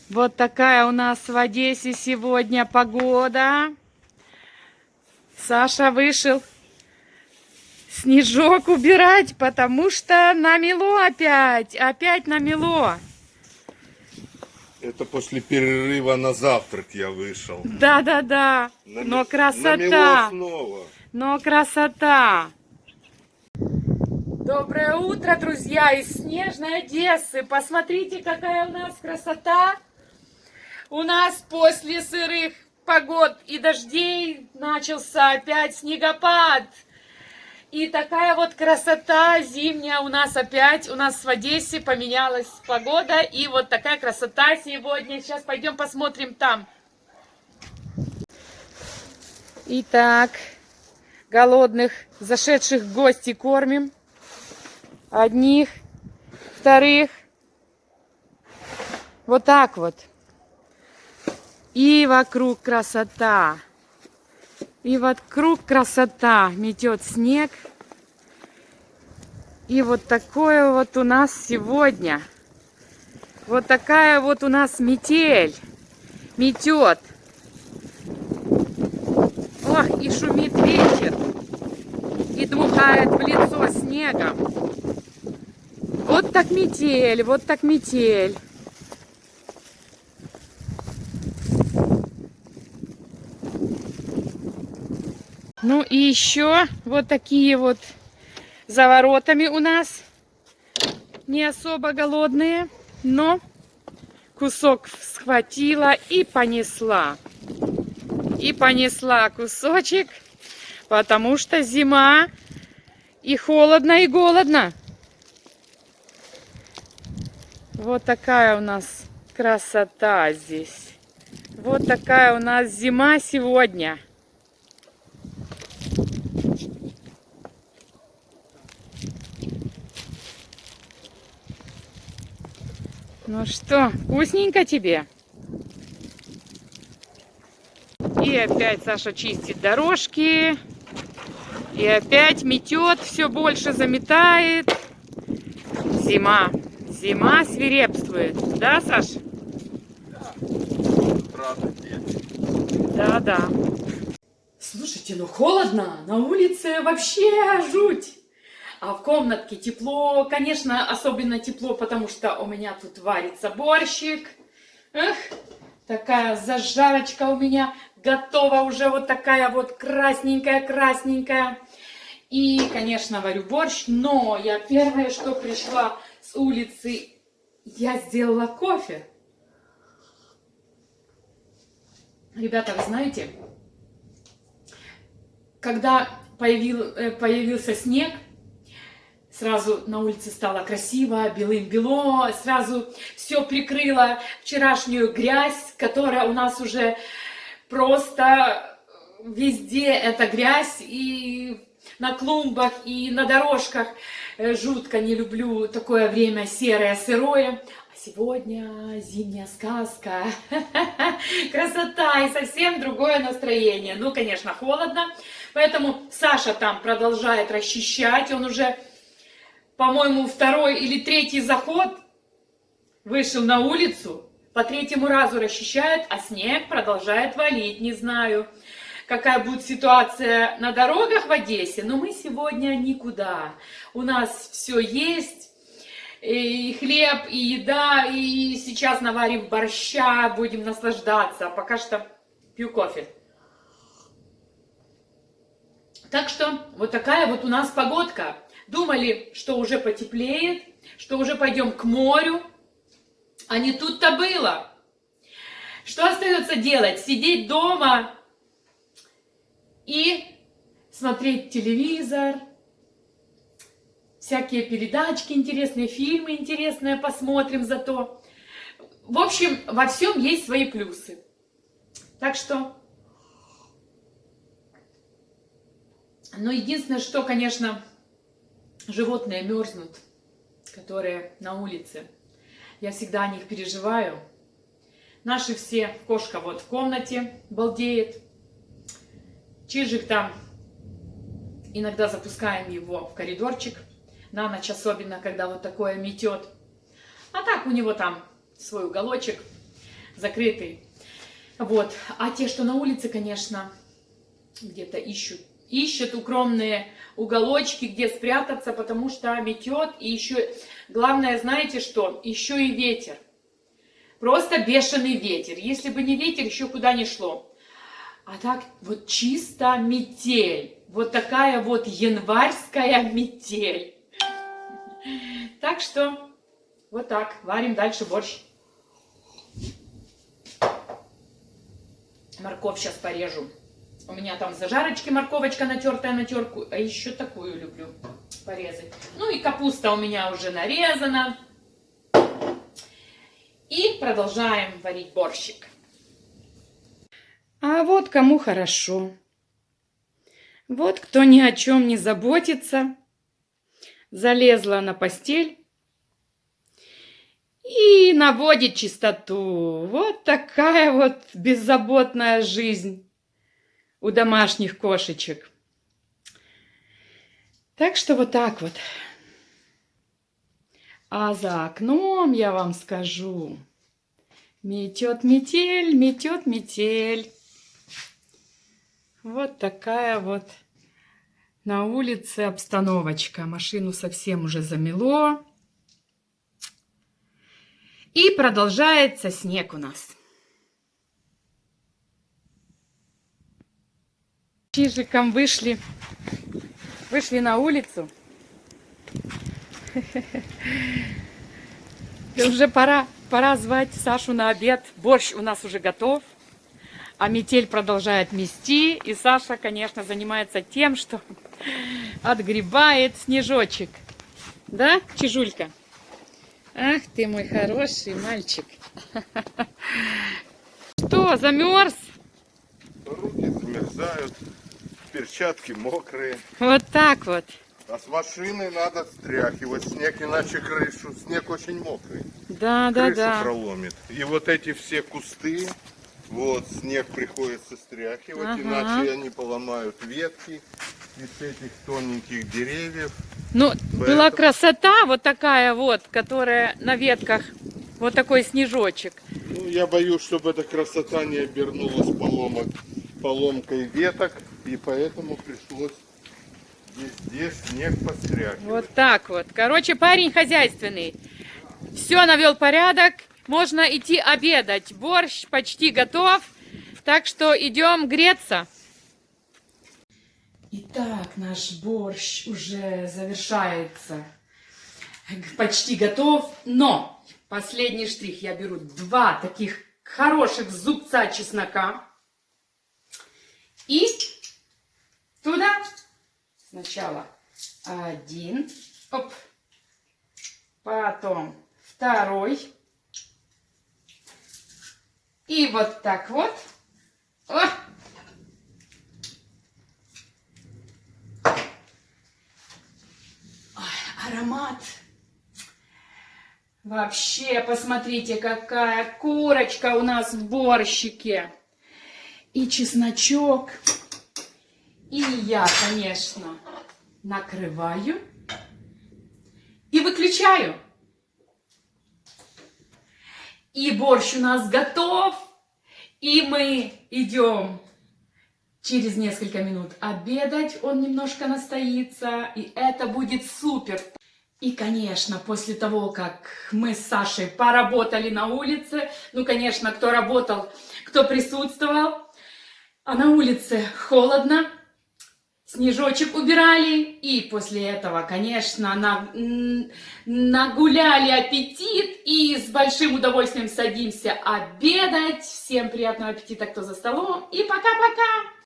Вот такая у нас в Одессе сегодня погода. Саша вышел снежок убирать, потому что намело опять. Опять намело. Это после перерыва на завтрак я вышел. Да-да-да. Но Намело красота. снова. Но красота. Доброе утро, друзья, из снежной Одессы. Посмотрите, какая у нас красота. У нас после сырых погод и дождей начался опять снегопад. И такая вот красота зимняя у нас опять. У нас в Одессе поменялась погода. И вот такая красота сегодня. Сейчас пойдем посмотрим там. Итак, голодных, зашедших в гости кормим. Одних, вторых. Вот так вот. И вокруг красота. И вокруг красота. Метет снег. И вот такое вот у нас сегодня. Вот такая вот у нас метель. Метет. Ох, и шумит ветер. И дмухает в лицо снегом. Вот так метель, вот так метель. Ну и еще вот такие вот за воротами у нас. Не особо голодные, но кусок схватила и понесла. И понесла кусочек, потому что зима и холодно, и голодно. Вот такая у нас красота здесь. Вот такая у нас зима сегодня. Ну что, вкусненько тебе? И опять Саша чистит дорожки. И опять метет, все больше заметает. Зима. Зима свирепствует. Да, Саш? Да, да. Слушайте, ну холодно. На улице вообще жуть. А в комнатке тепло. Конечно, особенно тепло, потому что у меня тут варится борщик. Эх, такая зажарочка у меня готова уже. Вот такая вот красненькая-красненькая. И, конечно, варю борщ. Но я первое, что пришла с улицы, я сделала кофе. Ребята, вы знаете, когда появился снег, сразу на улице стало красиво, белым-бело, сразу все прикрыло вчерашнюю грязь, которая у нас уже просто везде эта грязь, и на клумбах, и на дорожках. Жутко не люблю такое время серое, сырое. А сегодня зимняя сказка. Красота и совсем другое настроение. Ну, конечно, холодно. Поэтому Саша там продолжает расчищать. Он уже, по-моему, второй или третий заход вышел на улицу. По третьему разу расчищает, а снег продолжает валить. Не знаю, какая будет ситуация на дорогах в Одессе, но мы сегодня никуда. У нас все есть, и хлеб, и еда, и сейчас наварим борща, будем наслаждаться. А пока что пью кофе. Так что вот такая вот у нас погодка. Думали, что уже потеплеет, что уже пойдем к морю, а не тут-то было. Что остается делать? Сидеть дома и смотреть телевизор, всякие передачки интересные, фильмы интересные посмотрим зато. В общем, во всем есть свои плюсы. Так что, но единственное, что, конечно, животные мерзнут, которые на улице. Я всегда о них переживаю. Наши все, кошка вот в комнате балдеет. Чижик там, иногда запускаем его в коридорчик, на ночь особенно, когда вот такое метет. А так у него там свой уголочек. закрытые. Вот. А те, что на улице, конечно, где-то ищут укромные уголочки, где спрятаться, потому что метет. И еще, главное, знаете что? Еще и ветер. Просто бешеный ветер. Если бы не ветер, еще куда ни шло. А так вот чисто метель. Вот такая вот январская метель. Так что вот так. Варим дальше борщ. Морковь сейчас порежу. У меня там в зажарочке морковочка натертая на терку. А еще такую люблю порезать. Ну и капуста у меня уже нарезана. И продолжаем варить борщик. А вот кому хорошо. Вот кто ни о чем не заботится. Залезла на постель и наводит чистоту. Вот такая вот беззаботная жизнь у домашних кошечек. Так что вот так вот. А за окном, я вам скажу, метет метель, метет метель. Вот такая вот на улице обстановочка. Машину совсем уже замело. И продолжается снег у нас. Чижиком вышли на улицу. Уже пора звать Сашу на обед. Борщ у нас уже готов. А метель продолжает мести. И Саша, конечно, занимается тем, что отгребает снежочек. Да, Чижулька? Ах ты мой хороший мальчик. Что, замерз? Руки замерзают, перчатки мокрые. Вот так вот. А с машины надо стряхивать снег, иначе крышу. Снег очень мокрый. Да. Крышу проломит. И вот эти все кусты, вот, снег приходится стряхивать, иначе они поломают ветки из этих тоненьких деревьев. Ну, была красота вот такая вот, которая на ветках, вот такой снежочек. Ну, я боюсь, чтобы эта красота не обернулась поломкой веток, и поэтому пришлось везде снег постряхивать. Вот так вот. Короче, парень хозяйственный. Все навел порядок. Можно идти обедать. Борщ почти готов. Так что идем греться. Итак, наш борщ уже завершается. Почти готов. Но последний штрих. Я беру 2 таких хороших зубца чеснока. И туда сначала 1. Оп. Потом 2. И вот так вот. О! Ой, аромат. Вообще, посмотрите, какая курочка у нас в борщике. И чесночок. И я, конечно, накрываю и выключаю. И борщ у нас готов. И мы идем через несколько минут обедать. Он немножко настоится. И это будет супер. И, конечно, после того, как мы с Сашей поработали на улице, ну, конечно, кто работал, кто присутствовал, а на улице холодно, снежочек убирали, и после этого, конечно, нагуляли аппетит, и с большим удовольствием садимся обедать. Всем приятного аппетита, кто за столом, и пока-пока!